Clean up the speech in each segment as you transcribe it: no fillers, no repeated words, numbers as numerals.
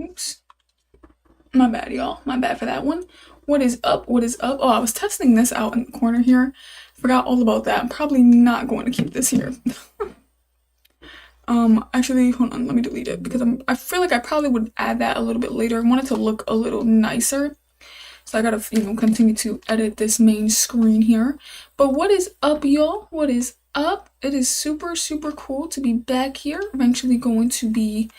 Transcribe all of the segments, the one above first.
Oops. My bad, y'all. My bad for that one. What is up? What is up? Oh, I was testing this out in the corner here. Forgot all about that. I'm probably not going to keep this here. Actually, hold on. Let me delete it because I feel like I probably would add that a little bit later. I want it to look a little nicer. So I gotta, continue to edit this main screen here. But what is up, y'all? What is up? It is super, super cool to be back here. Eventually going to be,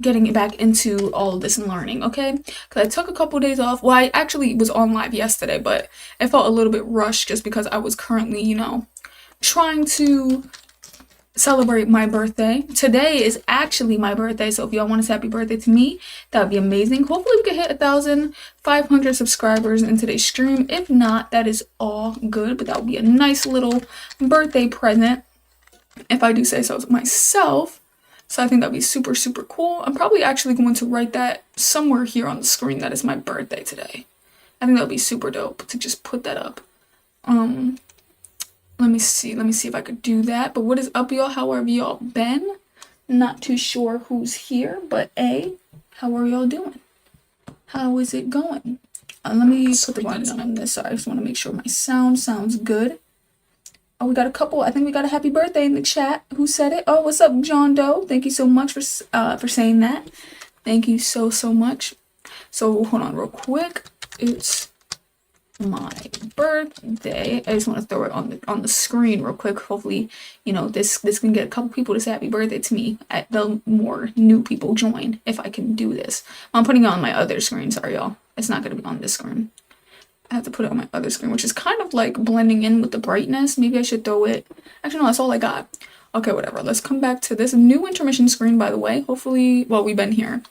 getting back into all of this and learning, okay? Because I took a couple days off. Well, I actually was on live yesterday, but it felt a little bit rushed just because I was currently, trying to celebrate my birthday. Today is actually my birthday, so if y'all want to say happy birthday to me, that would be amazing. Hopefully we can hit 1,500 subscribers in today's stream. If not, that is all good, but that would be a nice little birthday present, if I do say so myself. So I think that'd be super, super cool. I'm probably actually going to write that somewhere here on the screen that it's my birthday today. I think that'd be super dope to just put that up. Let me see if I could do that. But what is up, y'all? How have y'all been? Not too sure who's here, but how are y'all doing? How is it going? Let me put the volume on this, so I just want to make sure my sound sounds good. Oh, we got a couple. I think we got a happy birthday in the chat. Who said it? Oh, what's up, John Doe? Thank you so much for saying that. Thank you so much. So hold on real quick. It's my birthday. I just want to throw it on the screen real quick. Hopefully, this can get a couple people to say happy birthday to me. The more new people join, if I can do this. I'm putting it on my other screen. Sorry, y'all. It's not gonna be on this screen. I have to put it on my other screen, which is kind of like blending in with the brightness. Maybe I should throw it. Actually, no, that's all I got. Okay, whatever. Let's come back to this new intermission screen, by the way. Hopefully, well, we've been here.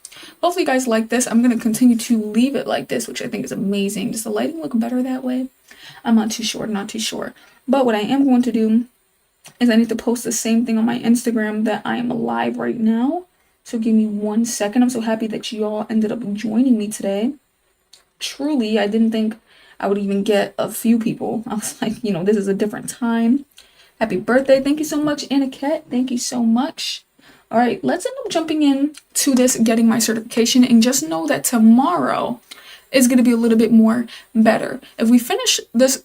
Hopefully you guys like this. I'm going to continue to leave it like this, which I think is amazing. Does the lighting look better that way? I'm not too sure. But what I am going to do is I need to post the same thing on my Instagram that I am live right now. So give me 1 second. I'm so happy that y'all ended up joining me today. Truly, I didn't think I would even get a few people. I was like, this is a different time. Happy birthday. Thank you so much, Aniket. Thank you so much. All right, let's end up jumping in to this, getting my certification, and just know that tomorrow is going to be a little bit more better. If we finish this,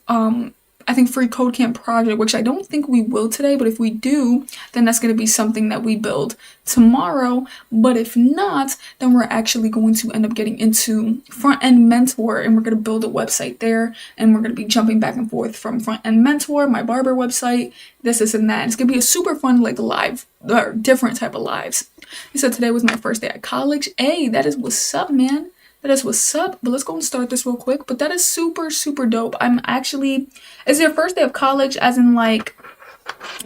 I think free code camp project, which I don't think we will today, but if we do, then that's going to be something that we build tomorrow. But if not, then we're actually going to end up getting into front end mentor, and we're going to build a website there, and we're going to be jumping back and forth from front end mentor, my barber website, this and that. It's going to be a super fun, like, live or different type of lives. He said today was my first day at college. Hey, that is what's up, man. That is what's up. But let's go and start this real quick. But that is super, super dope. I'm actually, is your first day of college as in like,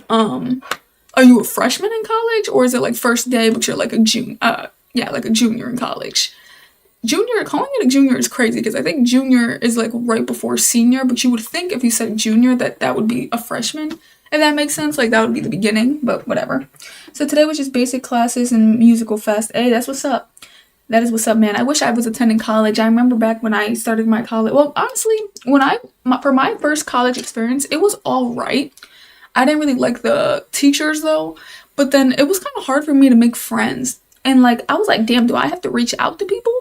are you a freshman in college? Or is it like first day but you're like a junior, like a junior in college? Junior, calling it a junior is crazy because I think junior is like right before senior, but you would think if you said junior that would be a freshman. If that makes sense, like that would be the beginning, but whatever. So today was just basic classes and musical fest. Hey, that's what's up. That is what's up, man. I wish I was attending college. I remember back when I started my college. Well, honestly, for my first college experience, it was all right. I didn't really like the teachers though, but then it was kind of hard for me to make friends. And like, I was like, damn, do I have to reach out to people?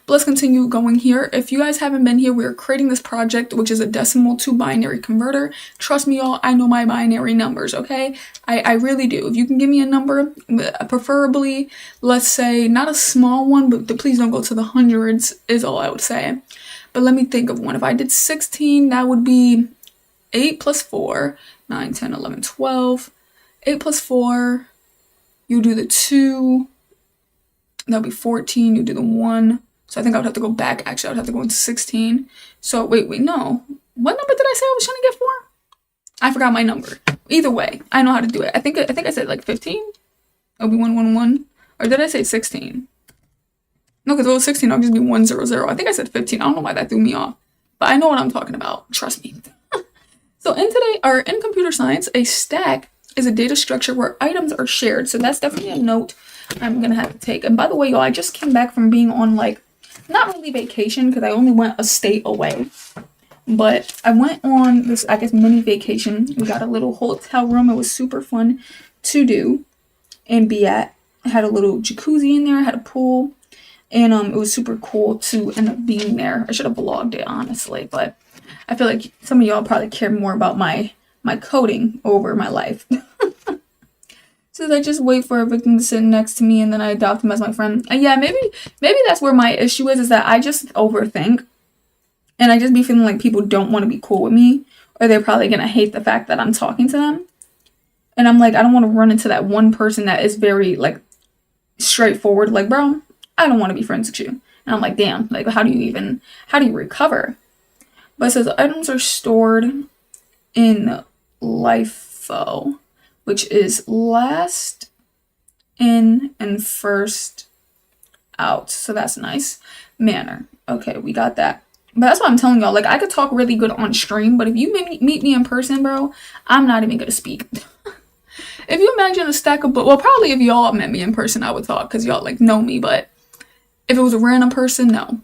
But let's continue going here. If you guys haven't been here, we are creating this project, which is a decimal to binary converter. Trust me, y'all, I know my binary numbers, okay? I really do. If you can give me a number, preferably, let's say, not a small one, but please don't go to the hundreds, is all I would say. But let me think of one. If I did 16, that would be 8 plus 4, 9, 10, 11, 12. 8 plus 4, you do the 2, that would be 14, you do the 1. So I think I would have to go back. Actually, I would have to go into 16. So wait, no. What number did I say I was trying to get for? I forgot my number. Either way, I know how to do it. I think I said like 15. It'll be 111. Or did I say 16? No, because if it was 16, it'll just be 100. I think I said 15. I don't know why that threw me off. But I know what I'm talking about. Trust me. So in computer science, a stack is a data structure where items are shared. So that's definitely a note I'm going to have to take. And by the way, y'all, I just came back from being on like, not really vacation because I only went a state away, but I went on this, I guess, mini vacation. We got a little hotel room. It was super fun to do and be at. It had a little jacuzzi in there, it had a pool, and it was super cool to end up being there. I should have vlogged it, honestly, but I feel like some of y'all probably care more about my coding over my life. So I just wait for a victim to sit next to me and then I adopt him as my friend. And yeah, maybe that's where my issue is that I just overthink. And I just be feeling like people don't want to be cool with me. Or they're probably going to hate the fact that I'm talking to them. And I'm like, I don't want to run into that one person that is very, like, straightforward. Like, bro, I don't want to be friends with you. And I'm like, damn, like, how do you recover? But it says items are stored in LIFO, which is last in and first out. So that's nice. Manner. Okay, we got that. But that's what I'm telling y'all. Like, I could talk really good on stream, but if you meet me in person, bro, I'm not even gonna speak. If you imagine a stack of books, well, probably if y'all met me in person, I would talk because y'all, like, know me. But if it was a random person, no.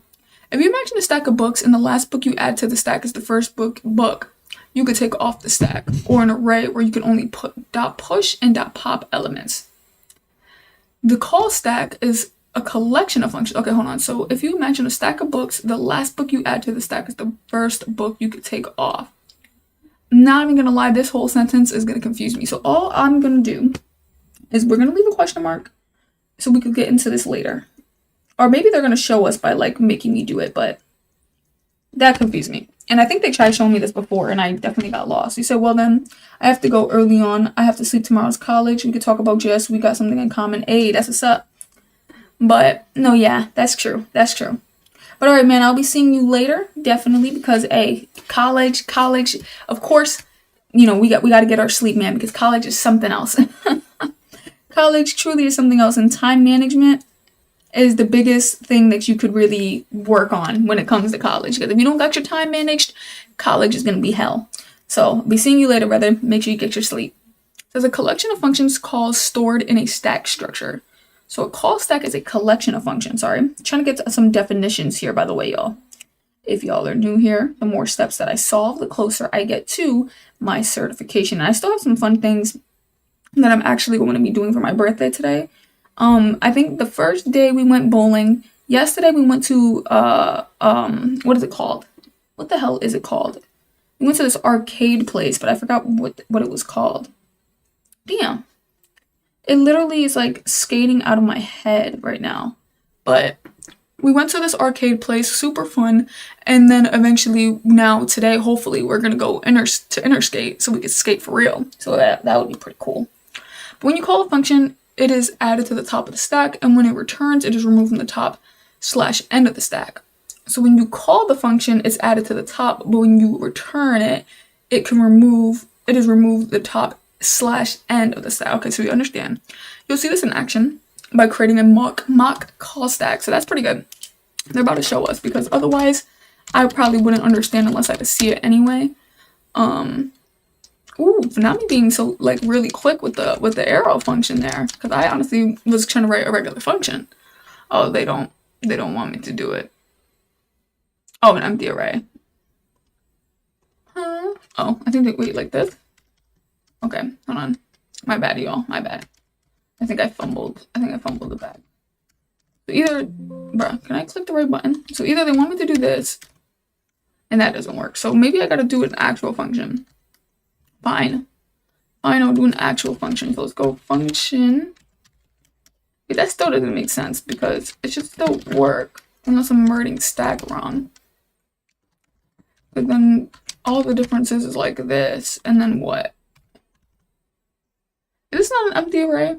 If you imagine a stack of books and the last book you add to the stack is the first book, you could take off the stack, or an array where you can only put .push and .pop elements. The call stack is a collection of functions. Okay, hold on. So if you imagine a stack of books, the last book you add to the stack is the first book you could take off. I'm not even gonna lie, this whole sentence is gonna confuse me. So all I'm gonna do is we're gonna leave a question mark so we could get into this later. Or maybe they're gonna show us by, like, making me do it, but that confused me. And I think they tried showing me this before and I definitely got lost. You said, well then, I have to go early on. I have to sleep tomorrow's college. We could talk about JS. We got something in common. Hey, that's what's up. But no, yeah, that's true. That's true. But all right, man, I'll be seeing you later, definitely, because college, of course, you know, we got to get our sleep, man, because college is something else. College truly is something else, and time management is the biggest thing that you could really work on when it comes to college. Because if you don't got your time managed, college is going to be hell. So, be seeing you later, brother. Make sure you get your sleep. There's a collection of functions calls stored in a stack structure. So a call stack is a collection of functions. Sorry. I'm trying to get to some definitions here, by the way, y'all. If y'all are new here, the more steps that I solve, the closer I get to my certification. And I still have some fun things that I'm actually going to be doing for my birthday today. I think the first day we went bowling. Yesterday we went to what is it called? What the hell is it called? We went to this arcade place, but I forgot what it was called. Damn. It literally is like skating out of my head right now. But we went to this arcade place, super fun, and then eventually now today, hopefully, we're gonna go interskate so we can skate for real. So that would be pretty cool. But when you call a function, it is added to the top of the stack, and when it returns, it is removed from the top/end of the stack. So when you call the function, it's added to the top, but when you return it, it is removed the top/end of the stack. Okay, so you understand. You'll see this in action by creating a mock call stack. So that's pretty good. They're about to show us because otherwise I probably wouldn't understand unless I could see it anyway. Ooh, not me being so, like, really quick with the arrow function there, because I honestly was trying to write a regular function. Oh, they don't want me to do it. Oh, an empty array. Huh? Oh, I think they wait like this. Okay, hold on. My bad, y'all. My bad. I think I fumbled the bag. So either, bruh, can I click the right button? So either they want me to do this, and that doesn't work. So maybe I gotta do an actual function. Fine, I'll do an actual function. So let's go function. But that still doesn't make sense because it should still work unless I'm writing stack wrong. But then all the differences is like this, and then what? Is this not an empty array?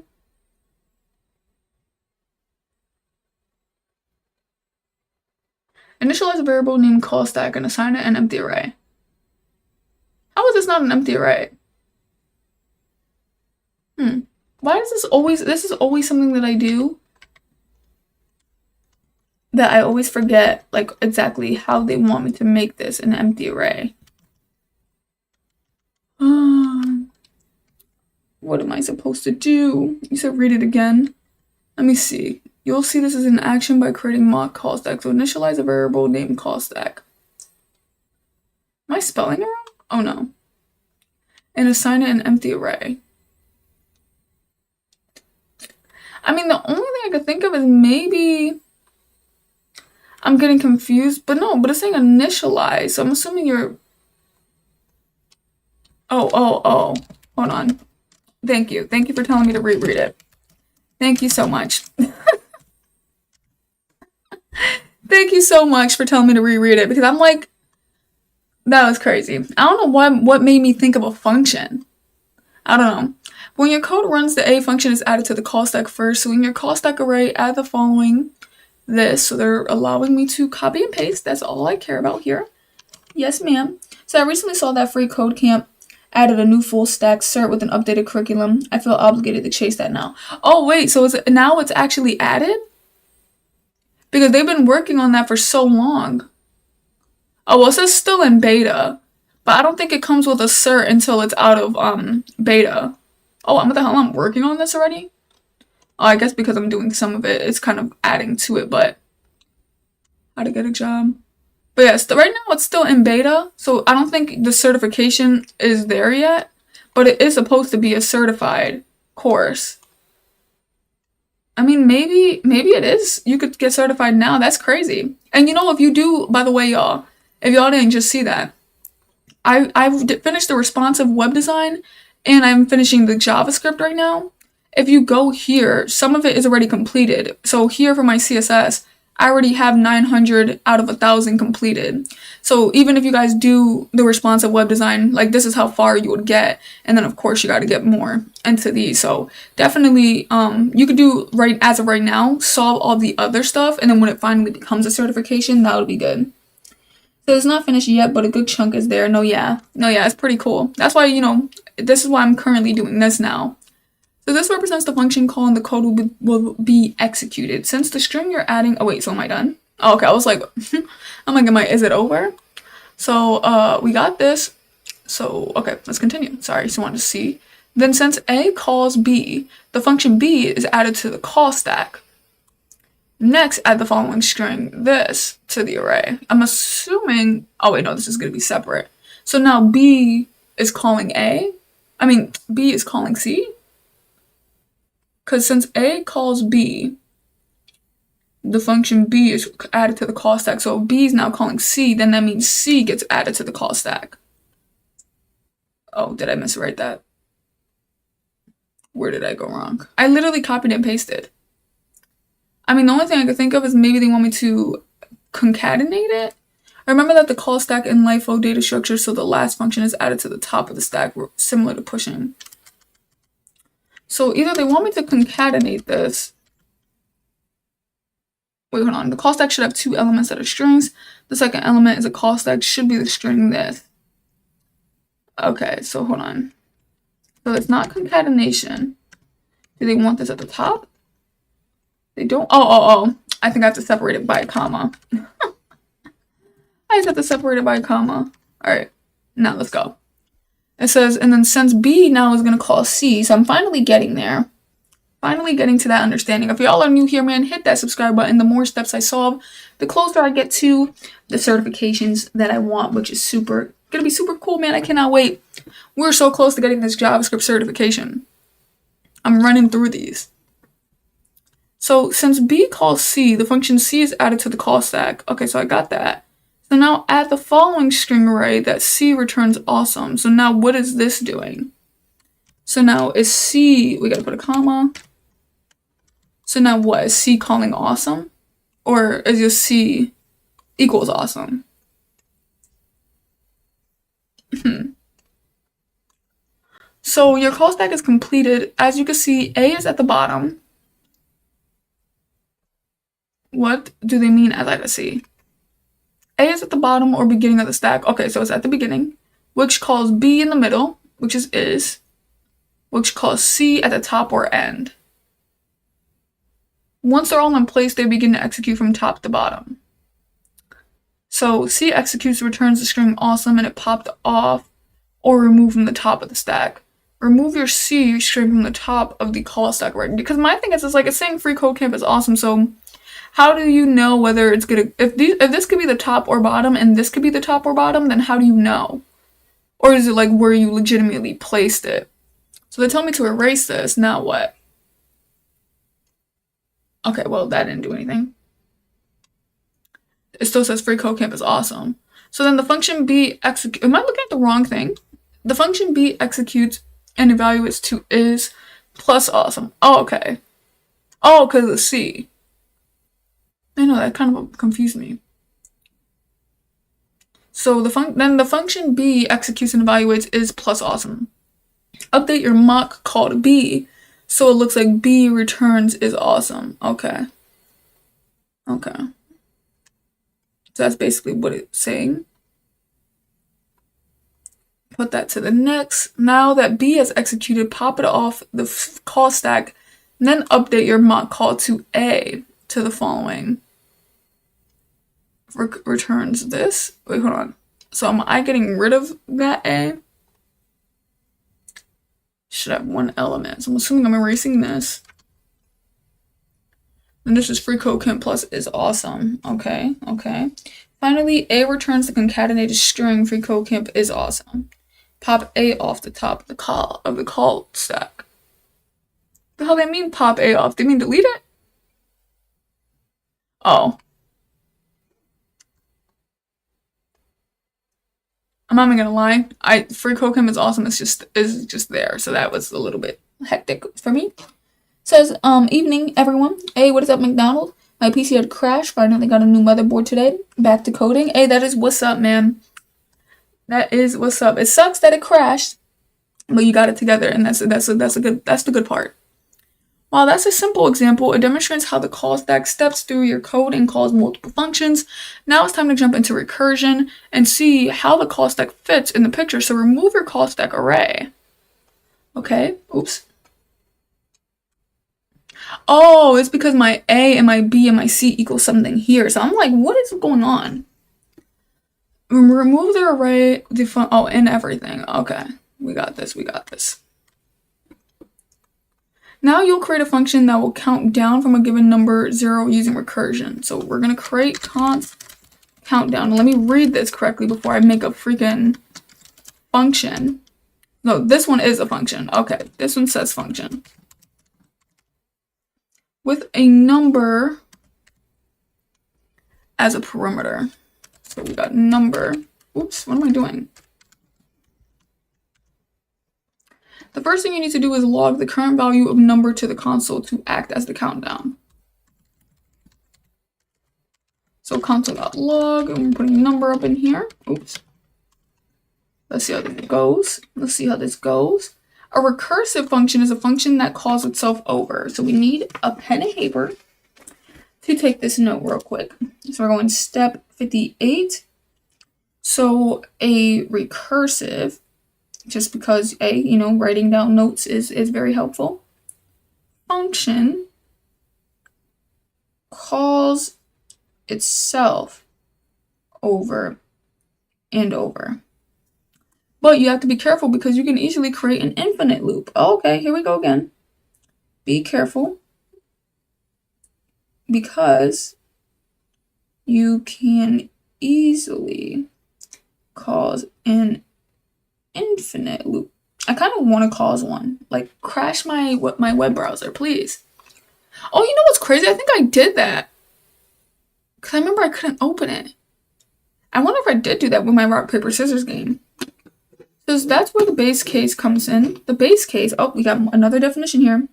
Initialize a variable named call stack and assign it an empty array. How is this not an empty array? Why is this is always something that I do that I always forget, like, exactly how they want me to make this an empty array. What am I supposed to do? You said read it again. Let me see. You'll see this is an action by creating mock call stack. So initialize a variable named call stack. Am I spelling it wrong? Oh no. And assign it an empty array. I mean, the only thing I could think of is maybe I'm getting confused, but no, but it's saying initialize, so I'm assuming you're, oh, hold on. Thank you for telling me to reread it. Thank you so much. Thank you so much for telling me to reread it, because I'm like, that was crazy. I don't know what made me think of a function. I don't know. When your code runs, the A function is added to the call stack first. So in your call stack array, add the following this. So they're allowing me to copy and paste. That's all I care about here. Yes, ma'am. So I recently saw that Free Code Camp added a new full stack cert with an updated curriculum. I feel obligated to chase that now. Oh, wait. So now it's actually added? Because they've been working on that for so long. Oh, well, it says still in beta. But I don't think it comes with a cert until it's out of beta. Oh, what the hell? I'm working on this already? Oh, I guess because I'm doing some of it, it's kind of adding to it, but how to get a job. But yes, right now it's still in beta, so I don't think the certification is there yet, but it is supposed to be a certified course. I mean, maybe it is. You could get certified now. That's crazy. And you know, if you do, by the way, y'all, if y'all didn't just see that, I've finished the responsive web design, and I'm finishing the JavaScript right now. If you go here, some of it is already completed. So here for my CSS, I already have 900 out of 1,000 completed. So even if you guys do the responsive web design, like this is how far you would get. And then of course you got to get more into these. So definitely, you could do as of right now, solve all the other stuff. And then when it finally becomes a certification, that would be good. So it's not finished yet, but a good chunk is there. No, yeah, it's pretty cool. That's why, this is why I'm currently doing this now. So this represents the function call and the code will be executed. Since the string you're adding, oh wait, so am I done? Oh, okay, I was like, is it over? So we got this. So, okay, let's continue. Sorry, just wanted to see. Then since A calls B, the function B is added to the call stack. Next, add the following string, this, to the array. I'm assuming, oh wait, no, this is going to be separate. So now B is calling B is calling C. Because since A calls B, the function B is added to the call stack. So if B is now calling C, then that means C gets added to the call stack. Oh, did I miswrite that? Where did I go wrong? I literally copied and pasted. I mean, the only thing I could think of is maybe they want me to concatenate it. Remember that the call stack in LIFO data structure, so the last function is added to the top of the stack, similar to pushing. So either they want me to concatenate this. Wait, hold on. The call stack should have two elements that are strings. The second element is a call stack, should be the string this. Okay, so hold on. So it's not concatenation. Do they want this at the top? They don't. Oh. I think I have to separate it by a comma. I just have to separate it by a comma. All right, now let's go. It says, and then since B now is going to call C, so I'm finally getting there. Finally getting to that understanding. If y'all are new here, man, hit that subscribe button. The more steps I solve, the closer I get to the certifications that I want, which is gonna be super cool, man. I cannot wait. We're so close to getting this JavaScript certification. I'm running through these. So since B calls C, the function C is added to the call stack. Okay, so I got that. So now add the following string array that C returns awesome. So now what is this doing? So now is C, we gotta put a comma. So now what, is C calling awesome? Or is just C equals awesome? So your call stack is completed. As you can see, A is at the bottom. What do they mean as I can see? A is at the bottom or beginning of the stack. Okay, so it's at the beginning, which calls B in the middle, which is, which calls C at the top or end. Once they're all in place, they begin to execute from top to bottom. So C executes, returns the string awesome, and it popped off or removed from the top of the stack. Remove your C string from the top of the call stack, right? Because my thing is, it's saying Free Code Camp is awesome, so how do you know whether it's gonna, if this could be the top or bottom and this could be the top or bottom, then how do you know? Or is it like where you legitimately placed it? So they tell me to erase this, now what? Okay, well, that didn't do anything. It still says free code camp is awesome. So then the function B execute. Am I looking at the wrong thing? The function B executes and evaluates to is plus awesome. Oh, okay. Oh, because of C. I know that kind of confused me. So then the function B executes and evaluates is plus awesome. Update your mock called B so it looks like B returns is awesome. Okay. Okay. So that's basically what it's saying. Put that to the next. Now that B has executed, pop it off the call stack, and then update your mock call to A to the following. Returns this. Wait, hold on. So am I getting rid of that A? Should have one element. So I'm assuming I'm erasing this. And this is free code camp plus is awesome. Okay, okay. Finally, A returns the concatenated string free code camp is awesome. Pop A off the top of the call stack. The hell they mean pop A off? They mean delete it? Oh. I'm not even gonna lie. Free code camp is awesome. It's just there. So that was a little bit hectic for me. Says, evening, everyone. Hey, what is up, McDonald? My PC had crashed. Finally got a new motherboard today. Back to coding. Hey, that is what's up, man. That is what's up. It sucks that it crashed, but you got it together, and that's the good part. While that's a simple example, it demonstrates how the call stack steps through your code and calls multiple functions. Now it's time to jump into recursion and see how the call stack fits in the picture. So remove your call stack array. Okay, oops. Oh, it's because my A and my B and my C equal something here. So I'm like, what is going on? Remove the array, and everything. Okay, we got this. Now you'll create a function that will count down from a given number 0 using recursion. So we're going to create const countdown. Let me read this correctly before I make a freaking function. No, this one is a function. Okay, this one says function. With a number as a parameter. So we got number. Oops, what am I doing? The first thing you need to do is log the current value of number to the console to act as the countdown. So console.log, and we're putting number up in here. Oops. Let's see how this goes. A recursive function is a function that calls itself over. So we need a pen and paper to take this note real quick. So we're going step 58. So a recursive, just because writing down notes is very helpful. Function calls itself over and over. But you have to be careful because you can easily create an infinite loop. Okay, here we go again. Be careful because you can easily cause an infinite loop. I kind of want to cause one. Like, crash my web browser, please. Oh, you know what's crazy? I think I did that. Because I remember I couldn't open it. I wonder if I did do that with my rock, paper, scissors game. So that's where the base case comes in. The base case, we got another definition here.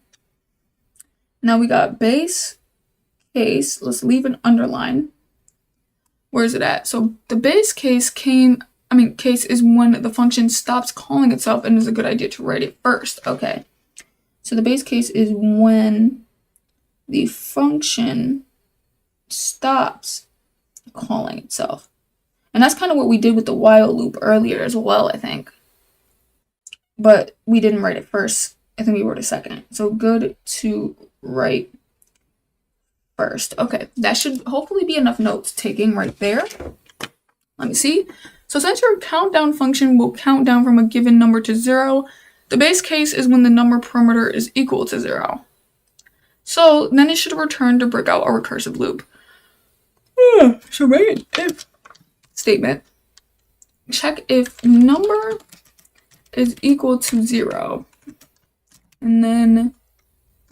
Now we got base case. Let's leave an underline. Where is it at? So the base case case is when the function stops calling itself and is a good idea to write it first. Okay. So the base case is when the function stops calling itself. And that's kind of what we did with the while loop earlier as well, I think. But we didn't write it first. I think we wrote it second. So good to write first. Okay, that should hopefully be enough notes taking right there. Let me see. So since your countdown function will count down from a given number to 0, the base case is when the number parameter is equal to 0. So then it should return to break out a recursive loop. So write an if statement. Check if number is equal to 0. And then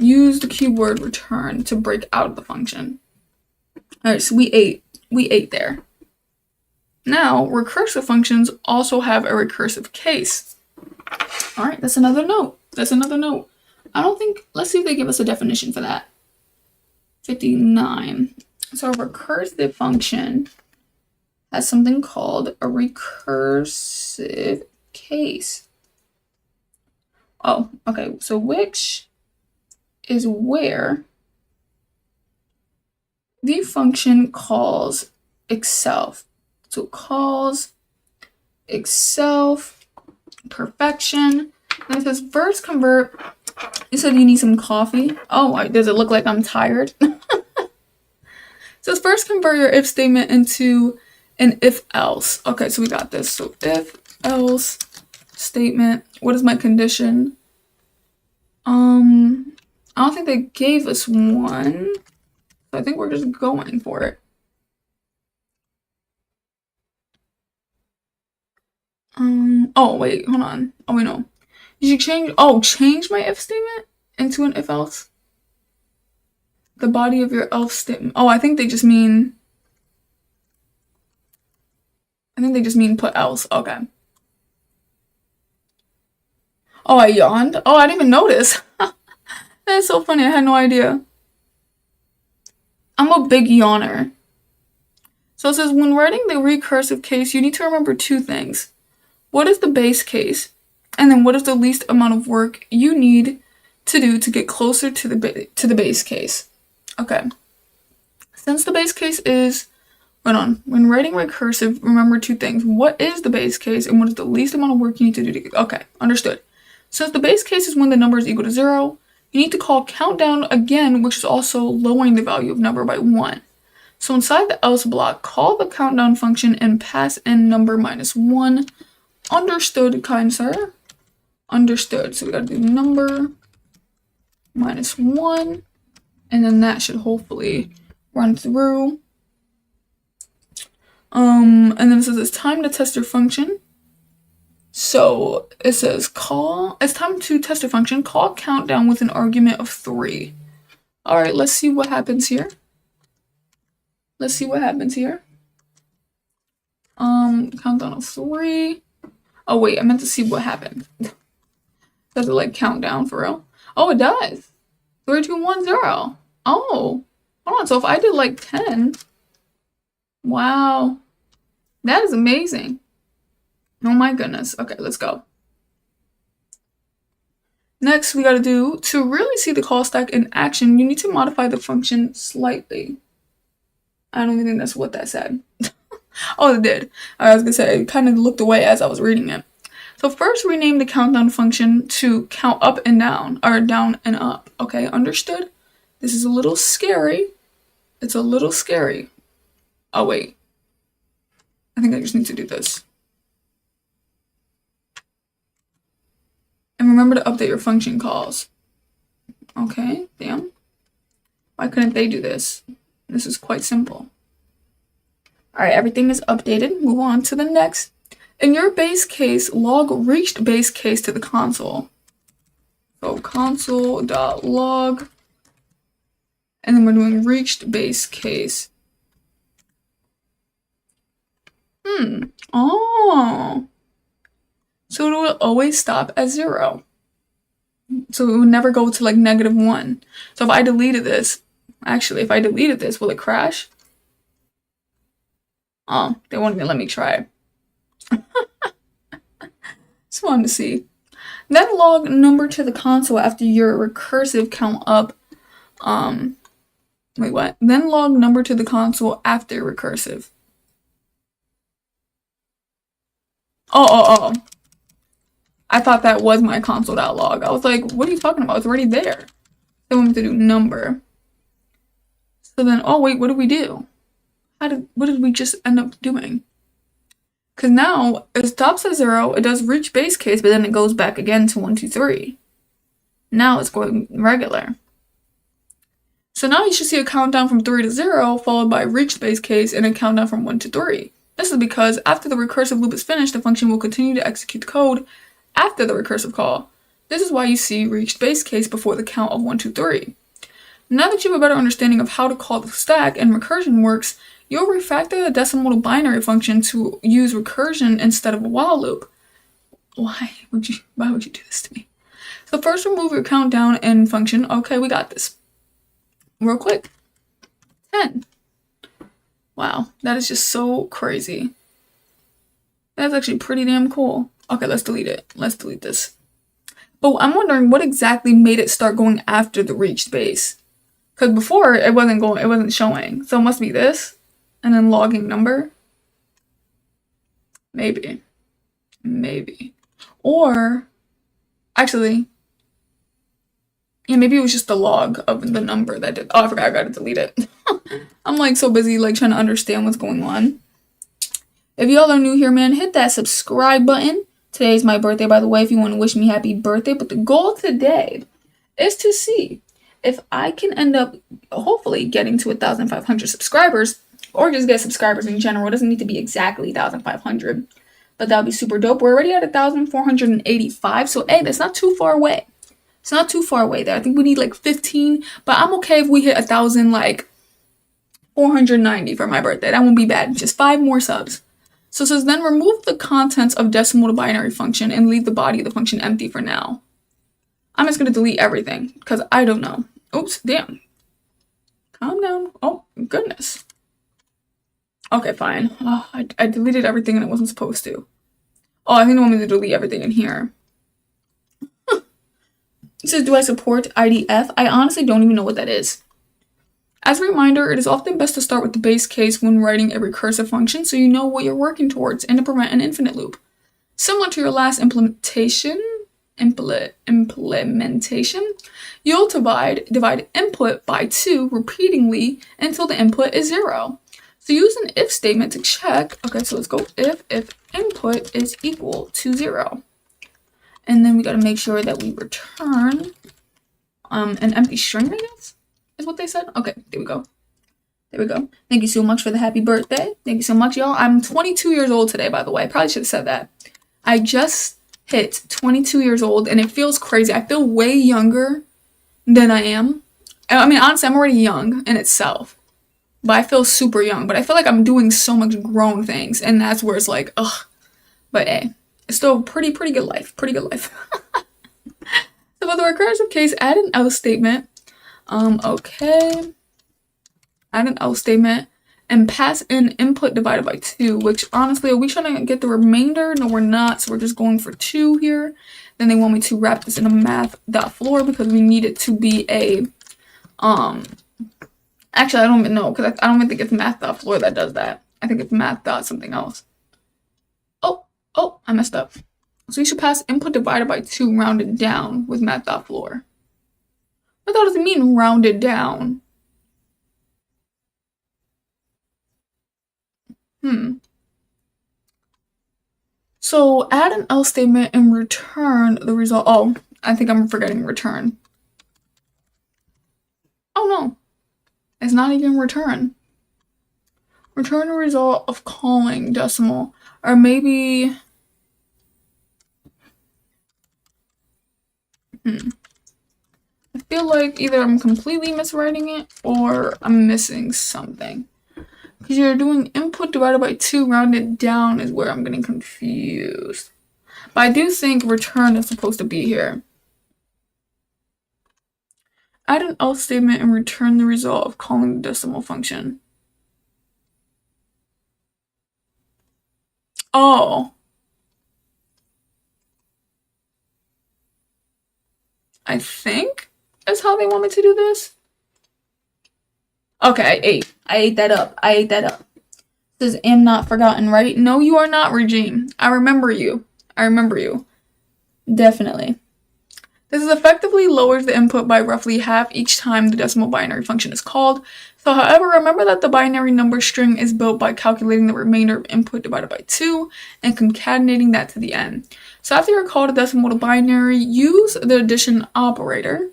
Use the keyword return to break out of the function. All right, so we ate there. Now, recursive functions also have a recursive case. All right, that's another note. I don't think, let's see if they give us a definition for that. 59. So a recursive function has something called a recursive case. Oh, okay, so which is where the function calls itself. So it calls itself perfection. And it says first convert. You said you need some coffee. Oh, does it look like I'm tired? It says first convert your if statement into an if else. Okay, so we got this. So if else statement. What is my condition? I don't think they gave us one. So I think we're just going for it. Oh wait, hold on. Oh wait, no. You should change my if statement into an if else. The body of your else statement. Oh, I think they just mean put else. Okay. Oh, I yawned. Oh, I didn't even notice. That's so funny. I had no idea. I'm a big yawner. So it says when writing the recursive case, you need to remember two things. What is the base case? And then what is the least amount of work you need to do to get closer to the base case? Okay. Since the base case is, when writing recursive, remember two things. What is the base case and what is the least amount of work you need to do to get, okay, understood. Since the base case is when the number is equal to 0, you need to call countdown again, which is also lowering the value of number by 1. So inside the else block, call the countdown function and pass in number -1. Understood, kind sir? Understood. So we gotta do number -1, and then that should hopefully run through. And then it says it's time to test your function. So it says it's time to test a function, call countdown with an argument of 3. All right, let's see what happens here. Countdown of 3. Oh wait, I meant to see what happened. Does it like count down for real? Oh, it does. 3, 2, 1, 0. Oh, hold on. So if I did like 10, wow, that is amazing. Oh my goodness. Okay, let's go. Next, we gotta do, to really see the call stack in action, you need to modify the function slightly. I don't even think that's what that said. Oh, it did. I was gonna say, it kind of looked away as I was reading it. So first, rename the countdown function to count up and down, or down and up. Okay, understood? This is a little scary. It's a little scary. Oh, wait. I think I just need to do this. And remember to update your function calls. Okay, damn. Why couldn't they do this? This is quite simple. All right, everything is updated. Move on to the next. In your base case, log reached base case to the console. So console.log. And then we're doing reached base case. Oh. So it will always stop at 0. So it would never go to like -1. So if I deleted this, will it crash? Oh, they won't even let me try. Just wanted to see. Then log number to the console after your recursive count up. Wait, what? Then log number to the console after recursive. Oh. I thought that was my console.log. I was like, what are you talking about? It's already there. They want me to do number. So then, oh wait, what did we do? What did we just end up doing? Because now it stops at 0, it does reach base case, but then it goes back again to 1, 2, 3. Now it's going regular. So now you should see a countdown from 3 to 0, followed by reached base case, and a countdown from 1 to 3. This is because after the recursive loop is finished, the function will continue to execute the code after the recursive call. This is why you see reached base case before the count of 1, 2, 3. Now that you have a better understanding of how to call the stack and recursion works, you'll refactor the decimal to binary function to use recursion instead of a while loop. Why would you do this to me? So first remove your countdown and function. Okay, we got this. Real quick. 10. Wow, that is just so crazy. That's actually pretty damn cool. Okay, let's delete it. Let's delete this. But I'm wondering what exactly made it start going after the reached base. Because before it wasn't showing. So it must be this. And then logging number. Maybe. Or actually, yeah, maybe it was just the log of the number that did. Oh, I forgot I gotta delete it. I'm like so busy like trying to understand what's going on. If y'all are new here, man, hit that subscribe button. Today is my birthday, by the way, if you want to wish me happy birthday. But the goal today is to see if I can end up, hopefully, getting to 1,500 subscribers, or just get subscribers in general. It doesn't need to be exactly 1,500, but that would be super dope. We're already at 1,485, so hey, that's not too far away. It's not too far away there. I think we need like 15, but I'm okay if we hit 1,000, like 490 for my birthday. That won't be bad. Just 5 more subs. So it says then remove the contents of decimal to binary function and leave the body of the function empty for now. I'm just going to delete everything because I don't know. Oops, damn. Calm down. Oh, goodness. Okay, fine. Oh, I deleted everything and it wasn't supposed to. Oh, I think they want me to delete everything in here. It says, do I support IDF? I honestly don't even know what that is. As a reminder, it is often best to start with the base case when writing a recursive function so you know what you're working towards and to prevent an infinite loop. Similar to your last implementation, you'll divide input by 2 repeatedly until the input is 0. So use an if statement to check. Okay, so let's go if input is equal to 0. And then we got to make sure that we return an empty string, I guess, is what they said. Okay, there we go. Thank you so much for the happy birthday. Thank you so much, y'all. I'm 22 years old today, by the way. I probably should have said that. I just hit 22 years old, and it feels crazy. I feel way younger than I am. I mean, honestly, I'm already young in itself, but I feel super young. But I feel like I'm doing so much grown things, and that's where it's like, ugh. But hey, it's still pretty good life. So for the recursive case, add an else statement. Okay. Add an else statement and pass in input divided by 2, which honestly, are we trying to get the remainder? No, we're not. So we're just going for 2 here. Then they want me to wrap this in a math.floor because we need it to be a, actually, I don't even know because I don't even think it's math.floor that does that. I think it's math. Something else. Oh, I messed up. So you should pass input divided by 2 rounded down with math.floor. What does it mean rounded down? So add an else statement and return the result. Oh, I think I'm forgetting return. Oh no, it's not even return. Return the result of calling decimal. Or maybe, I feel like either I'm completely miswriting it or I'm missing something. Because you're doing input divided by 2 rounded down is where I'm getting confused. But I do think return is supposed to be here. Add an else statement and return the result of calling the decimal function. Oh. I think is how they want me to do this. Okay, I ate that up. This is am not forgotten, right? No, you are not, Regine. I remember you. Definitely. This effectively lowers the input by roughly half each time the decimal binary function is called. So, however, remember that the binary number string is built by calculating the remainder of input divided by 2 and concatenating that to the end. So after you're called a decimal to binary, use the addition operator.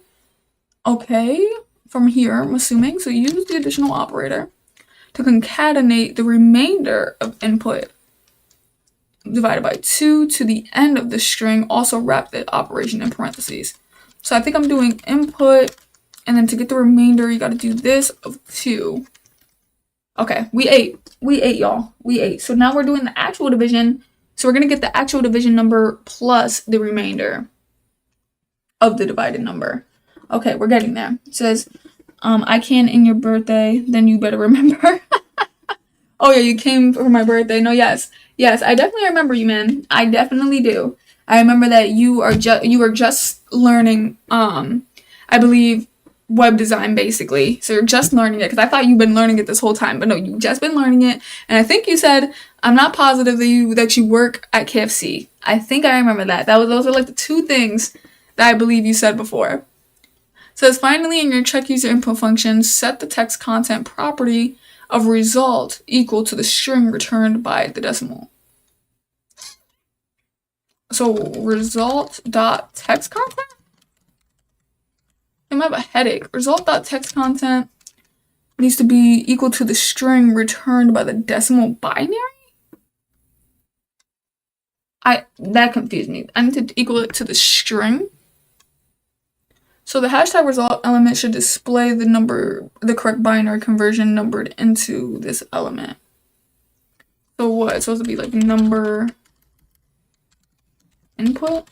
Okay, from here, I'm assuming. So use the additional operator to concatenate the remainder of input divided by 2 to the end of the string. Also wrap the operation in parentheses. So I think I'm doing input, and then to get the remainder, you got to do this of 2. Okay, we ate, y'all. We ate. So now we're doing the actual division. So we're going to get the actual division number plus the remainder of the divided number. Okay, we're getting there. It says, I can in your birthday, then you better remember. Oh yeah, you came for my birthday. No, yes, I definitely remember you, man. I definitely do. I remember that you were just learning, I believe, web design basically. So you're just learning it, because I thought you've been learning it this whole time, but no, you've just been learning it. And I think you said, I'm not positive that you work at KFC. I think I remember that. Those are like the 2 things that I believe you said before. It says, finally, in your check user input function, set the text content property of result equal to the string returned by the decimal. So result.text content? I might have a headache. Result.text content needs to be equal to the string returned by the decimal binary? That confused me. I need to equal it to the string. So the hashtag result element should display the correct binary conversion numbered into this element. So what? It's supposed to be like number input?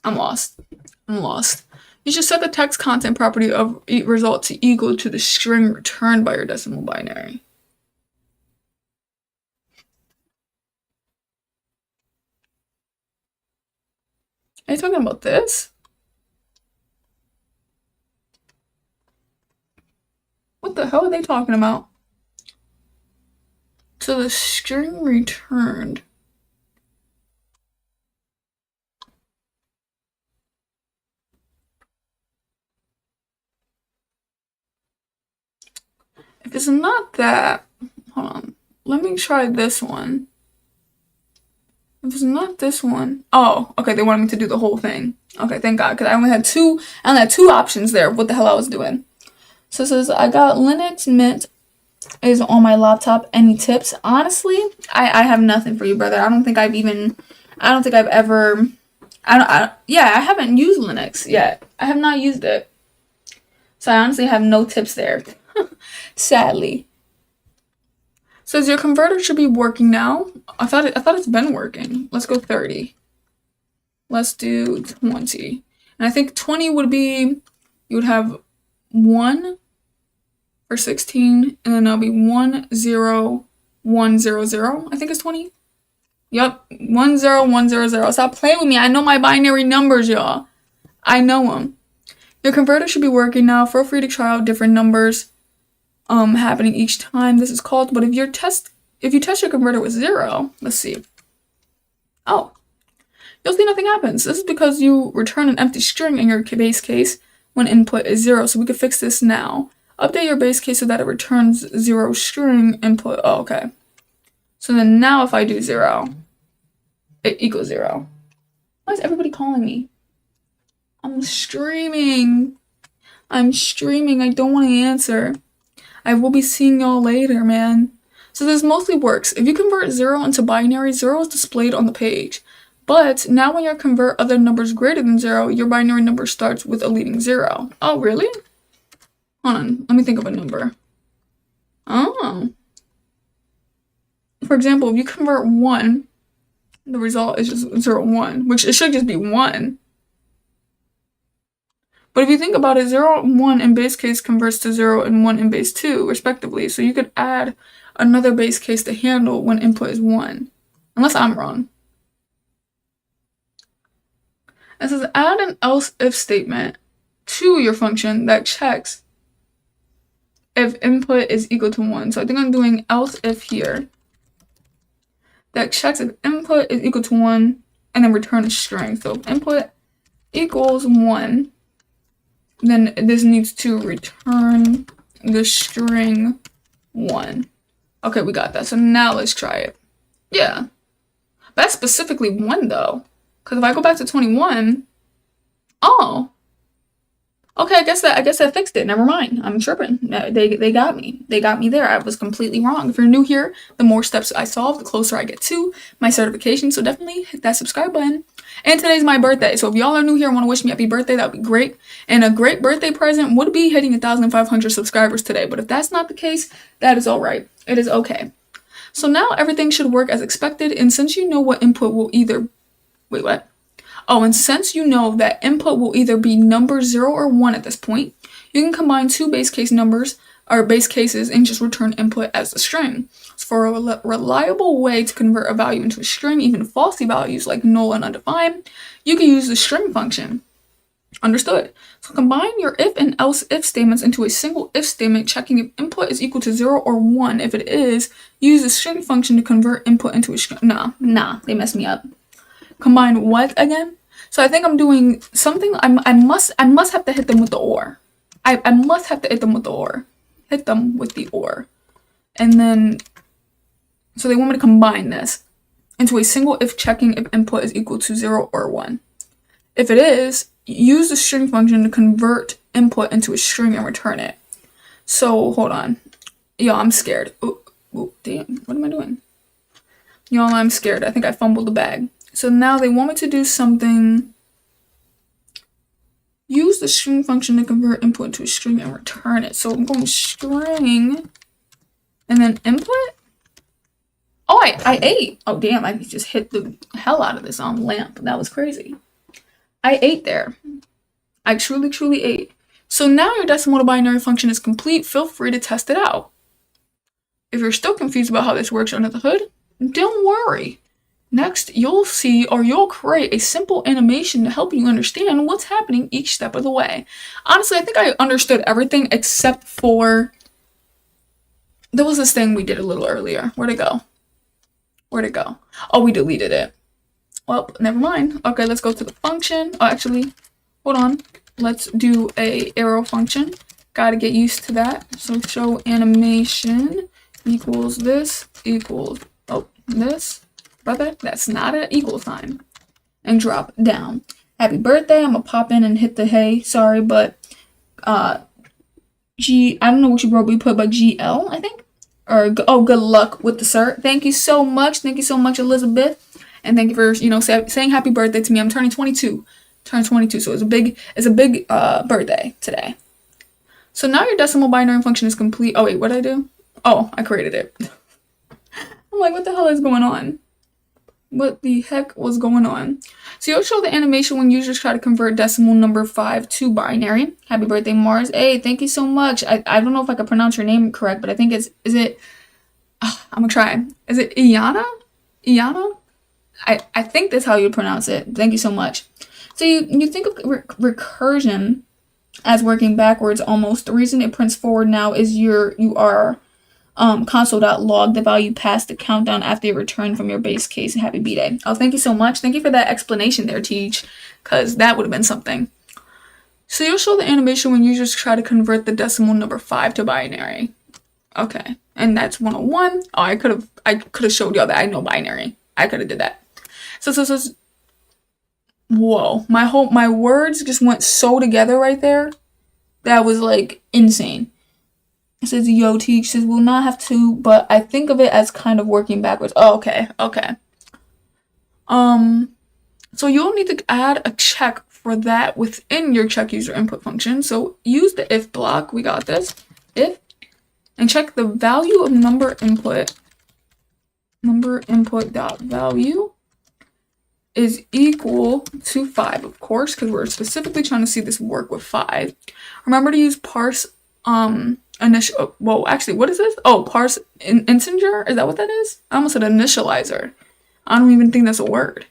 I'm lost. You should set the text content property of result to equal to the string returned by your decimal binary. Are you talking about this? What the hell are they talking about? So the string returned. If it's not that, hold on. Let me try this one. If it's not this one, oh, okay, they wanted me to do the whole thing. Okay, thank God, because I only had two options there of what the hell I was doing. So it says, I got Linux Mint is on my laptop. Any tips? Honestly, I have nothing for you, brother. I haven't used Linux yet. I have not used it. So I honestly have no tips there. Sadly. Says your converter should be working now. I thought it's been working. Let's go 30. Let's do 20. And I think 20 would be, you would have 1 for 16, and then that'll be 1 0 1 0 0. I think it's 20. Yep, 1 0 1 0 0. Stop playing with me. I know my binary numbers, y'all. I know them. Your converter should be working now. Feel free to try out different numbers happening each time this is called. But if you test your converter with 0, let's see. Oh, you'll see nothing happens. This is because you return an empty string in your base case when input is 0. So we can fix this now. Update your base case so that it returns 0 string input. Oh, okay. So then now if I do 0, it equals 0. Why is everybody calling me? I'm streaming. I don't want to answer. I will be seeing y'all later, man. So this mostly works. If you convert 0 into binary, 0 is displayed on the page. But now when you convert other numbers greater than 0, your binary number starts with a leading 0. Oh, really? Hold on. Let me think of a number. Oh. For example, if you convert 1, the result is just 0, 1, which it should just be 1. But if you think about it, 0 and 1 in base case converts to 0 and 1 in base 2, respectively. So you could add another base case to handle when input is 1. Unless I'm wrong. It says add an else if statement to your function that checks if input is equal to 1. So I think I'm doing else if here. That checks if input is equal to 1 and then return a string. So if input equals 1, then this needs to return the string 1. Okay, we got that. So now let's try it. Yeah. That's specifically 1 though. Because if I go back to 21, oh. Okay, I guess that fixed it. Never mind. I'm tripping. No, they got me. They got me there. I was completely wrong. If you're new here, the more steps I solve, the closer I get to my certification. So definitely hit that subscribe button. And today's my birthday. So if y'all are new here and want to wish me happy birthday, that would be great. And a great birthday present would be hitting 1,500 subscribers today. But if that's not the case, that is all right. It is okay. So now everything should work as expected. And since you know what input will either wait, what? Oh, and since you know that input will either be number 0 or 1 at this point, you can combine two base case numbers or base cases and just return input as a string. So for a reliable way to convert a value into a string, even falsy values like null and undefined, you can use the string function. Understood. So combine your if and else if statements into a single if statement, checking if input is equal to 0 or 1. If it is, use the string function to convert input into a string. Nah, they messed me up. Combine what again? So I think I'm doing something. I must have to hit them with the or. I must have to hit them with the or. Hit them with the or. And then, so they want me to combine this into a single if, checking if input is equal to 0 or 1. If it is, use the string function to convert input into a string and return it. So hold on. Yo, I'm scared. Ooh, damn, what am I doing? Y'all, I'm scared. I think I fumbled the bag. So now they want me to do something. Use the string function to convert input into a string and return it. So I'm going string and then input. Oh, I ate. Oh, damn, I just hit the hell out of this lamp. That was crazy. I ate there. I truly ate. So now your decimal to binary function is complete. Feel free to test it out. If you're still confused about how this works under the hood, don't worry. Next, you'll see or you'll create a simple animation to help you understand what's happening each step of the way. Honestly, I think I understood everything except for there was this thing we did a little earlier. Where'd it go? Oh, we deleted it. Well, never mind. Okay, let's go to the function. Oh, actually, hold on. Let's do a arrow function. Gotta get used to that. So show animation equals this equals, this. Brother, that's not an equal sign. And drop down. Happy birthday. I'm gonna pop in and hit the hey. Sorry, but I don't know what you wrote, but you put GL, I think. Or good luck with the cert. Thank you so much. Thank you so much, Elizabeth. And thank you for saying happy birthday to me. I'm turning 22. So it's a big birthday today. So now your decimal binary function is complete. Oh wait, what did I do? Oh, I created it. I'm like, what the hell is going on? What the heck was going on? So you'll show the animation when users try to convert decimal number 5 to binary. Happy birthday, Mars. Hey, thank you so much. I don't know if I can pronounce your name correct, but I think I'm gonna try. Is it Iana? I think that's how you pronounce it. Thank you so much. So you think of recursion as working backwards almost. The reason it prints forward now is you are console.log the value past the countdown after you return from your base case. Happy B-Day. Oh, thank you so much. Thank you for that explanation there, Teach, because that would have been something. So you'll show the animation when users try to convert the decimal number 5 to binary. Okay, and that's 101. Oh, I could have showed y'all that I know binary. I could have did that. So whoa, my words just went so together right there. That was like insane. It says, yo, Teach says, we'll not have to, but I think of it as kind of working backwards. Oh, okay. So you'll need to add a check for that within your check user input function. So use the if block. We got this. If, and check the value of number input dot value is equal to 5, of course, because we're specifically trying to see this work with 5. Remember to use parse, initial, well, actually, what is this? Oh, parse integer? Is that what that is? I almost said initializer. I don't even think that's a word.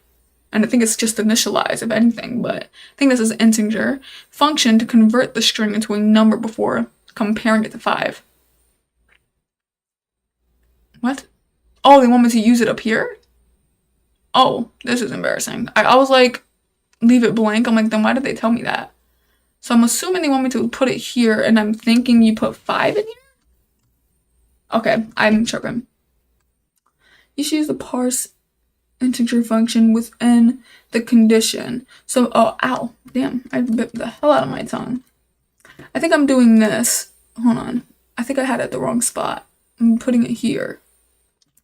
And I think it's just initialize, if anything, but I think this is integer function to convert the string into a number before comparing it to 5. What? Oh, they want me to use it up here? Oh, this is embarrassing. I was like, leave it blank. I'm like, then why did they tell me that? So I'm assuming they want me to put it here, and I'm thinking you put 5 in here? Okay, I'm tripping. You should use the parse integer function within the condition. So, oh, ow, damn, I bit the hell out of my tongue. I think I'm doing this. Hold on. I think I had it at the wrong spot. I'm putting it here.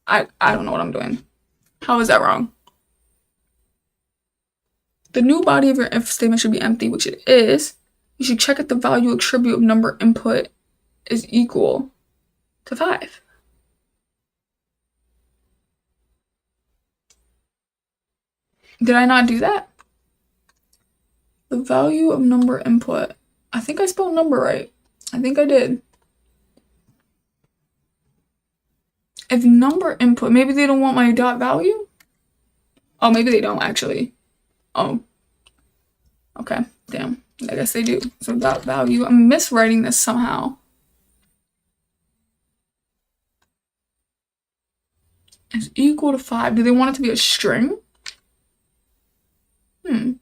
I don't know what I'm doing. How is that wrong? The new body of your if statement should be empty, which it is. You should check if the value attribute of number input is equal to 5. Did I not do that? The value of number input. I think I spelled number right. I think I did. If number input, maybe they don't want my dot value? Oh, maybe they don't actually. Oh. Okay, damn. I guess they do. So dot value, I'm miswriting this somehow. Is equal to 5. Do they want it to be a string? I'm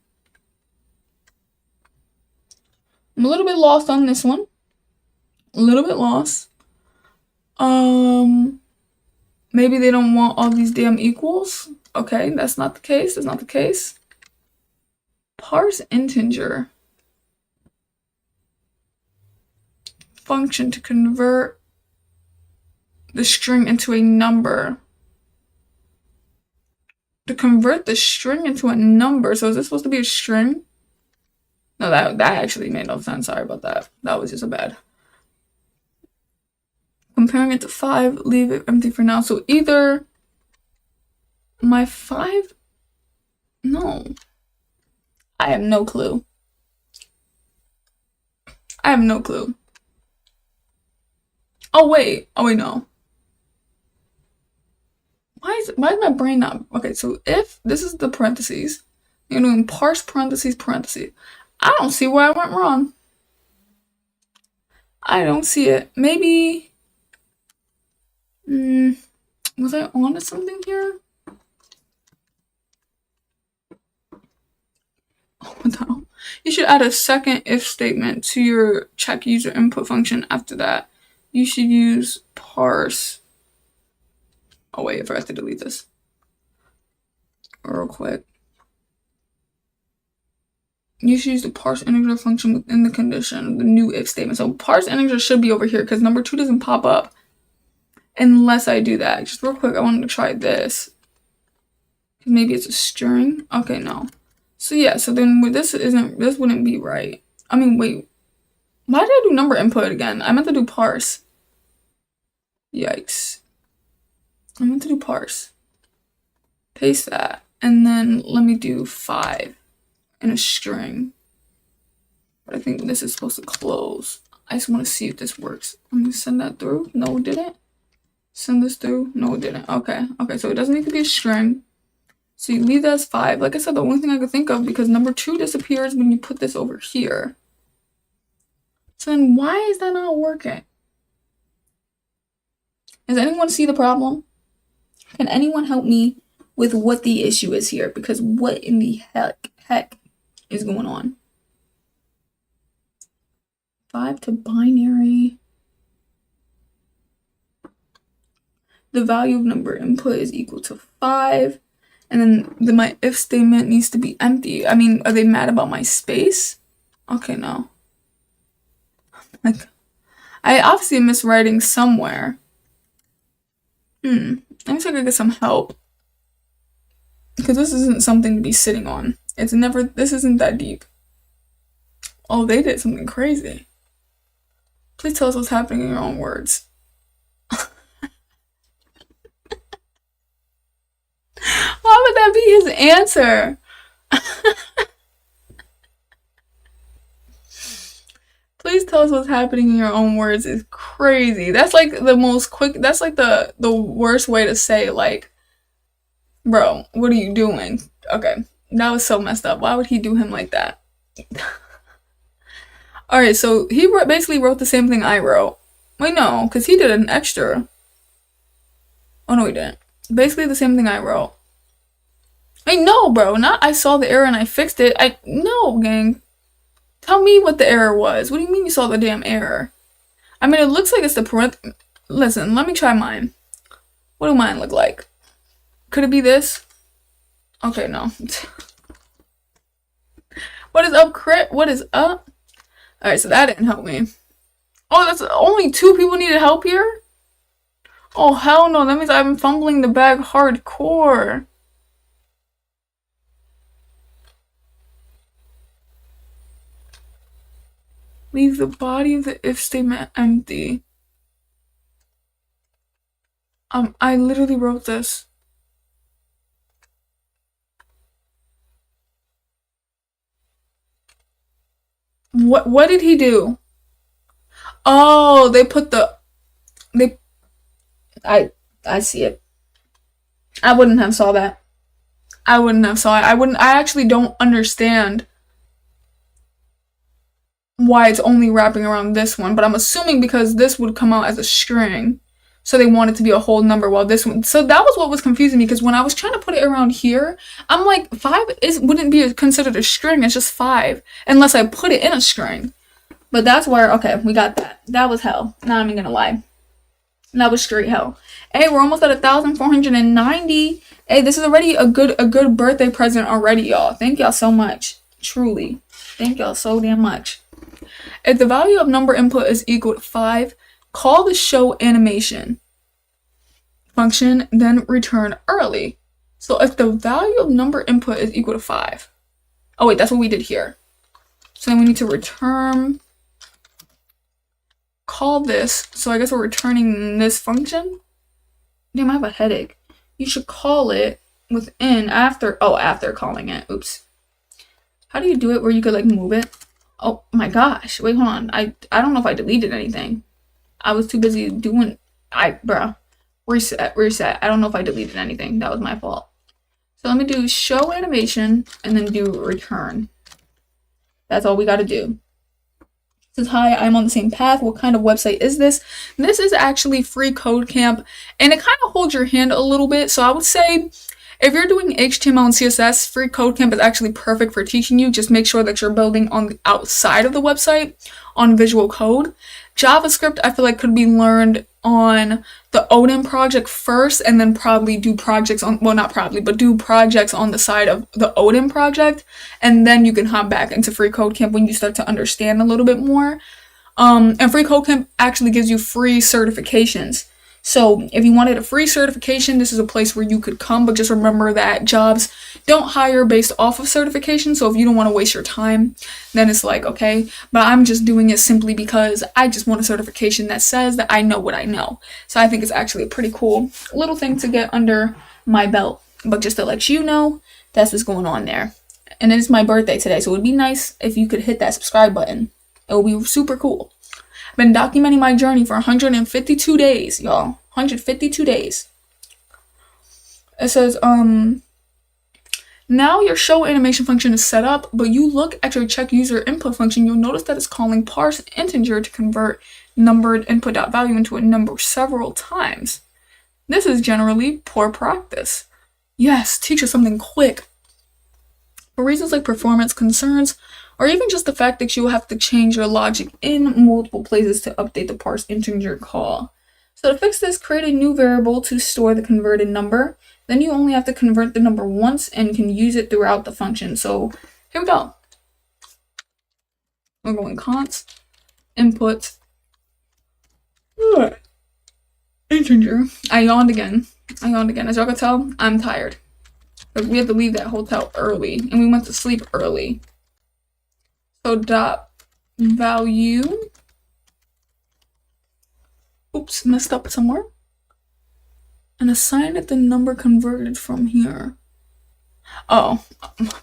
a little bit lost on this one. A little bit lost. Maybe they don't want all these damn equals. Okay, that's not the case. That's not the case. Parse integer function to convert the string into a number. To convert the string into a number. So is this supposed to be a string? No, that actually made no sense. Sorry about that. That was just a bad. Comparing it to 5, leave it empty for now. So either my 5, no. I have no clue. I have no clue. Oh wait, no. Why is my brain not, okay, so if this is the parentheses, you're doing parse parentheses, parentheses. I don't see where I went wrong. I don't see it. Maybe, was I on to something here? Oh no. You should add a second if statement to your check user input function after that. You should use parse. Oh wait, I forgot to delete this real quick. You should use the parse integer function within the condition of the new if statement. So parse integer should be over here because number 2 doesn't pop up unless I do that. Just real quick, I wanted to try this. Maybe it's a string. Okay, no. So yeah, so then this wouldn't be right. I mean, wait. Why did I do number input again? I meant to do parse. Yikes. I meant to do parse. Paste that. And then let me do 5 in a string. But I think this is supposed to close. I just want to see if this works. I'm going to send that through. No, it didn't. Send this through. No, it didn't. Okay. Okay, so it doesn't need to be a string. So you leave that as 5. Like I said, the only thing I could think of, because number 2 disappears when you put this over here. So then why is that not working? Does anyone see the problem? Can anyone help me with what the issue is here? Because what in the heck is going on? 5 to binary. The value of number input is equal to 5. And then my if statement needs to be empty. I mean, are they mad about my space? Okay, no. Like, I obviously am miswriting somewhere. Let me see if I can get some help. Because this isn't something to be sitting on. This isn't that deep. Oh, they did something crazy. Please tell us what's happening in your own words. Why would that be his answer? Please tell us what's happening in your own words is crazy. That's like the most quick, that's like the worst way to say, like, bro, what are you doing? Okay, that was so messed up. Why would he do him like that? Alright, so he basically wrote the same thing I wrote. Wait, no, because he did an extra. Oh, no, he didn't. Basically the same thing I wrote. Wait, no, bro, not I saw the error and I fixed it. No, gang. Tell me what the error was. What do you mean you saw the damn error? I mean, it looks like it's the Listen, let me try mine. What do mine look like? Could it be this? Okay, no. What is up, Crit? What is up? Alright, so that didn't help me. Oh, that's only 2 people needed help here? Oh, hell no. That means I'm fumbling the bag hardcore. Leave the body of the if statement empty. I literally wrote this. What did he do? Oh, they put the they I see it. I wouldn't have saw that. I wouldn't have saw it. I actually don't understand why it's only wrapping around this one, but I'm assuming because this would come out as a string. So they want it to be a whole number while this one. So that was what was confusing me because when I was trying to put it around here, I'm like 5 wouldn't be considered a string. It's just 5 unless I put it in a string. But that's where okay, we got that. That was hell. Not even gonna lie. That was straight hell. Hey, we're almost at 1,490. Hey, this is already a good birthday present already, y'all. Thank y'all so much. Truly. Thank y'all so damn much. If the value of number input is equal to 5, call the show animation function, then return early. So if the value of number input is equal to 5. Oh wait, that's what we did here. So then we need to return, call this. So I guess we're returning this function. Damn, I have a headache. You should call it within after calling it. Oops. How do you do it where you could like move it? Oh my gosh. Wait, hold on. I don't know if I deleted anything. I was too busy doing bruh. Reset. I don't know if I deleted anything. That was my fault. So let me do show animation and then do return. That's all we gotta do. Says, hi, I'm on the same path. What kind of website is this? This is actually Free Code Camp, and it kind of holds your hand a little bit. So I would say if you're doing HTML and CSS, Free Code Camp is actually perfect for teaching you. Just make sure that you're building on the outside of the website on Visual Code. JavaScript, I feel like could be learned on the Odin project first, and then probably do projects on, well, not probably, but do projects on the side of the Odin project, and then you can hop back into Free Code Camp when you start to understand a little bit more. And Free Code Camp actually gives you free certifications. So if you wanted a free certification, this is a place where you could come, but just remember that jobs don't hire based off of certification. So if you don't want to waste your time, then it's like, okay, but I'm just doing it simply because I just want a certification that says that I know what I know. So I think it's actually a pretty cool little thing to get under my belt. But just to let you know, that's what's going on there. And it's my birthday today, so it would be nice if you could hit that subscribe button. It would be super cool. Been documenting my journey for 152 days, y'all. 152 days. It says, now your show animation function is set up, but you look at your check user input function, you'll notice that it's calling parse integer to convert numbered input.value into a number several times. This is generally poor practice. Yes, teach us something quick. For reasons like performance concerns, or even just the fact that you have to change your logic in multiple places to update the parse integer call. So to fix this, create a new variable to store the converted number. Then you only have to convert the number once and can use it throughout the function. So here we go. We're going const input integer. I yawned again. As y'all can tell, I'm tired. But we had to leave that hotel early, and we went to sleep early. So dot value. Oops, messed up somewhere. And assign it the number converted from here. Oh,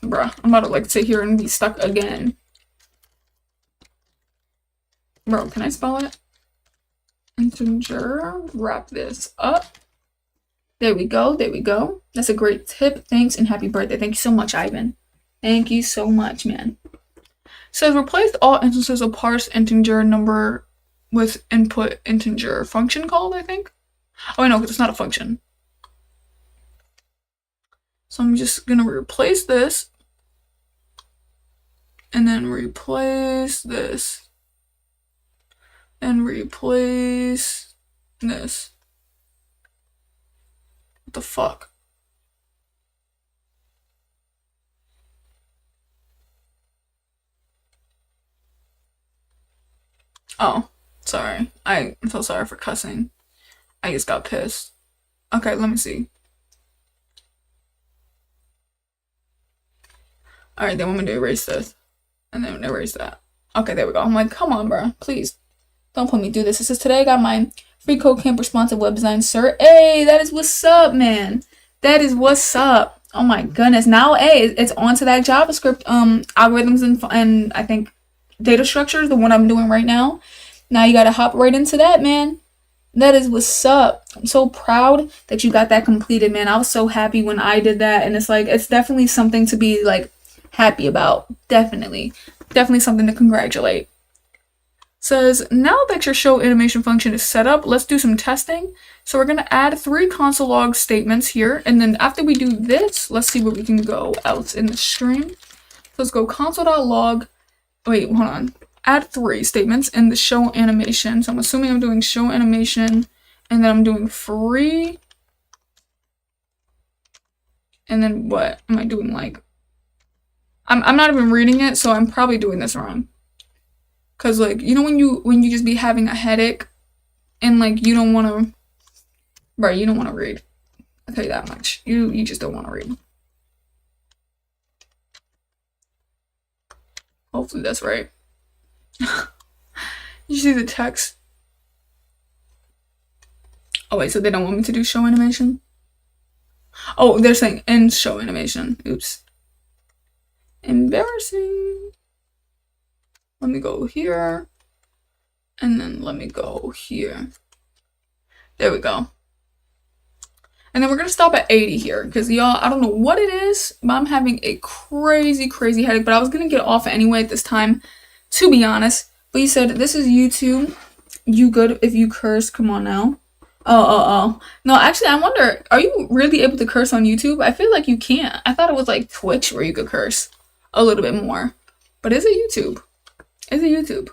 bruh, I'm about to like sit here and be stuck again. Bro, can I spell it? Integer, wrap this up. There we go, there we go. That's a great tip. Thanks and happy birthday. Thank you so much, Ivan. Thank you so much, man. Says replace all instances of parse integer number with input integer function called, I think. Oh, I know, because it's not a function. So I'm just gonna replace this and then replace this and replace this. What the fuck? Oh, sorry. I'm so sorry for cussing. I just got pissed. Okay, let me see. Alright, they want me to erase this. And then erase that. Okay, there we go. I'm like, come on, bro. Please. Don't put me through this. It says, today I got my free code camp responsive web design cert. Hey, that is what's up, man. That is what's up. Oh my goodness. Now, hey, it's onto that JavaScript algorithms and I think data structures, the one I'm doing right now. Now you gotta hop right into that, man. That is what's up. I'm so proud that you got that completed, man. I was so happy when I did that, and it's like it's definitely something to be like happy about. Definitely. Definitely something to congratulate. Says, now that your show animation function is set up, let's do some testing. So we're going to add 3 console log statements here. And then after we do this, let's see where we can go else in the stream. So let's go console.log. Wait, hold on. Add 3 statements in the show animation. So I'm assuming I'm doing show animation. And then I'm doing free. And then what am I doing? Like, I'm not even reading it, so I'm probably doing this wrong. Cause like, you know when you just be having a headache and like you don't wanna you don't wanna read. I'll tell you that much. You just don't wanna read. Hopefully that's right. You see the text. Oh wait, so they don't want me to do show animation? Oh, they're saying end show animation. Oops. Embarrassing. Let me go here. And then let me go here. There we go. And then we're going to stop at 80 here. Because y'all, I don't know what it is. But I'm having a crazy, crazy headache. But I was going to get off anyway at this time. To be honest. But you said, this is YouTube. You good if you curse? Come on now. Oh. No, actually, I wonder, are you really able to curse on YouTube? I feel like you can't. I thought it was like Twitch where you could curse a little bit more. But is it YouTube? Is it YouTube?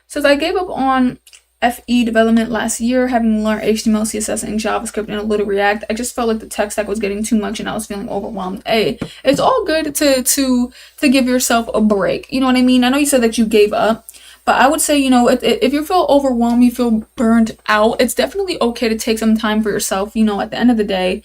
Says, I gave up on FE development last year, having learned HTML, CSS, and JavaScript and a little React. I just felt like the tech stack was getting too much and I was feeling overwhelmed. Hey, it's all good to give yourself a break. You know what I mean? I know you said that you gave up, but I would say, you know, if you feel overwhelmed, you feel burned out, it's definitely okay to take some time for yourself. You know, at the end of the day,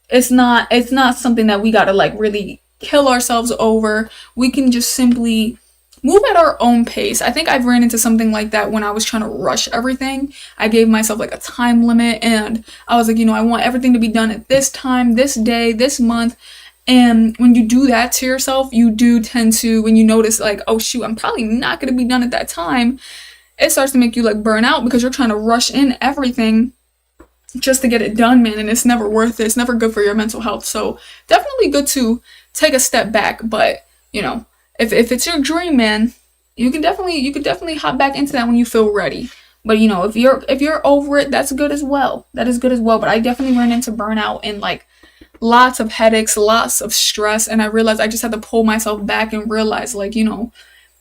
it's not something that we gotta like really kill ourselves over. We can just simply move at our own pace. I think I've ran into something like that when I was trying to rush everything. I gave myself like a time limit and I was like, you know, I want everything to be done at this time, this day, this month. And when you do that to yourself, you do tend to, when you notice like, oh shoot, I'm probably not going to be done at that time, it starts to make you like burn out because you're trying to rush in everything just to get it done, man. And it's never worth it. It's never good for your mental health. So definitely good to take a step back. But, you know, if it's your dream, man, you could definitely hop back into that when you feel ready. But you know, if you're over it, that's good as well. That is good as well. But I definitely ran into burnout and like lots of headaches, lots of stress, and I realized I just had to pull myself back and realize like, you know,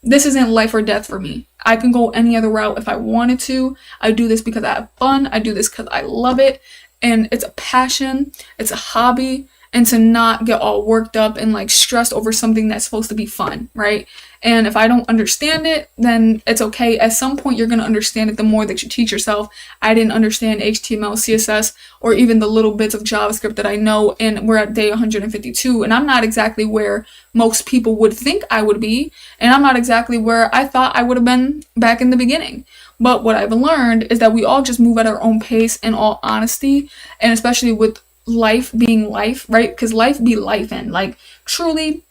this isn't life or death for me. I can go any other route if I wanted to. I do this because I have fun. I do this because I love it. And it's a passion. It's a hobby. And to not get all worked up and like stressed over something that's supposed to be fun, right? And if I don't understand it, then it's okay. At some point, you're going to understand it the more that you teach yourself. I didn't understand HTML, CSS, or even the little bits of JavaScript that I know, and we're at day 152, and I'm not exactly where most people would think I would be, and I'm not exactly where I thought I would have been back in the beginning. But what I've learned is that we all just move at our own pace, in all honesty, and especially with life being life, right? Because life be life, and like truly,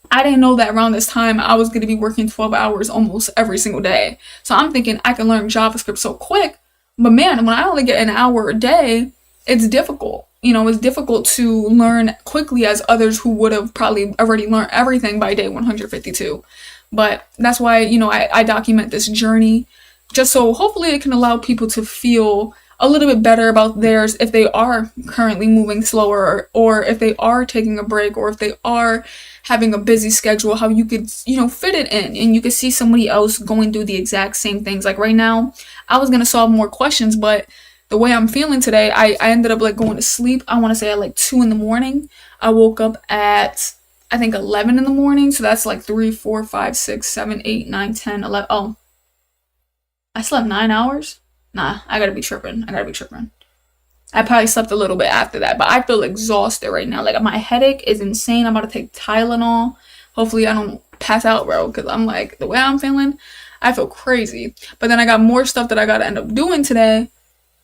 I didn't know that around this time I was going to be working 12 hours almost every single day. So I'm thinking I can learn JavaScript so quick, but man, when I only get an hour a day, it's difficult. You know, it's difficult to learn quickly as others who would have probably already learned everything by day 152. But that's why, you know, I document this journey just so hopefully it can allow people to feel a little bit better about theirs if they are currently moving slower, or if they are taking a break, or if they are having a busy schedule, how you could, you know, fit it in and you could see somebody else going through the exact same things. Like right now, I was going to solve more questions, but the way I'm feeling today, I ended up like going to sleep. I want to say at like 2 in the morning. I woke up at, I think 11 in the morning. So that's like 3, 4, 5, 6, 7, 8, 9, 10, 11. Oh, I slept 9 hours? Nah, I gotta be tripping. I probably slept a little bit after that, but I feel exhausted right now. Like, my headache is insane. I'm about to take Tylenol. Hopefully I don't pass out, bro, because I'm like, the way I'm feeling, I feel crazy. But then I got more stuff that I gotta end up doing today.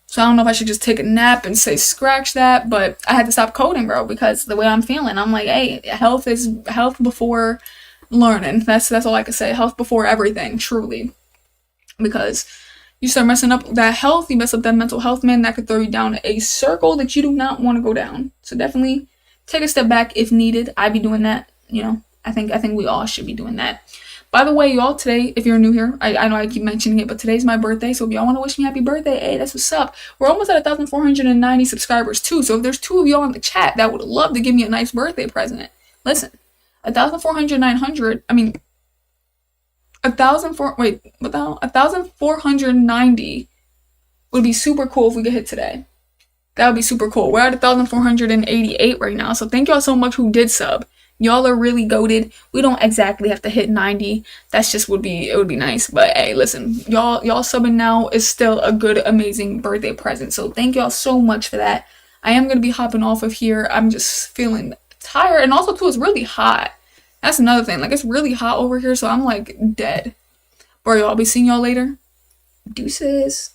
So I don't know if I should just take a nap and say scratch that, but I had to stop coding, bro, because the way I'm feeling, I'm like, hey, health is health before learning. That's all I can say. Health before everything, truly. Because you start messing up that health, you mess up that mental health, man, that could throw you down a circle that you do not want to go down. So definitely take a step back if needed. I be doing that, you know. I think we all should be doing that. By the way, y'all, today, if you're new here, I know I keep mentioning it, but today's my birthday, so if y'all want to wish me happy birthday, hey, that's what's up. We're almost at 1,490 subscribers, too, so if there's 2 of y'all in the chat that would love to give me a nice birthday present, listen, 1,490 would be super cool if we could hit today. That would be super cool. We're at 1,488 right now, so thank y'all so much who did sub. Y'all are really goated. We don't exactly have to hit 90. That's just would be nice. But hey, listen, y'all subbing now is still a good, amazing birthday present. So thank y'all so much for that. I am gonna be hopping off of here. I'm just feeling tired, and also too, it's really hot. That's another thing. Like, it's really hot over here, so I'm like dead. Bro, y'all, I'll be seeing y'all later. Deuces.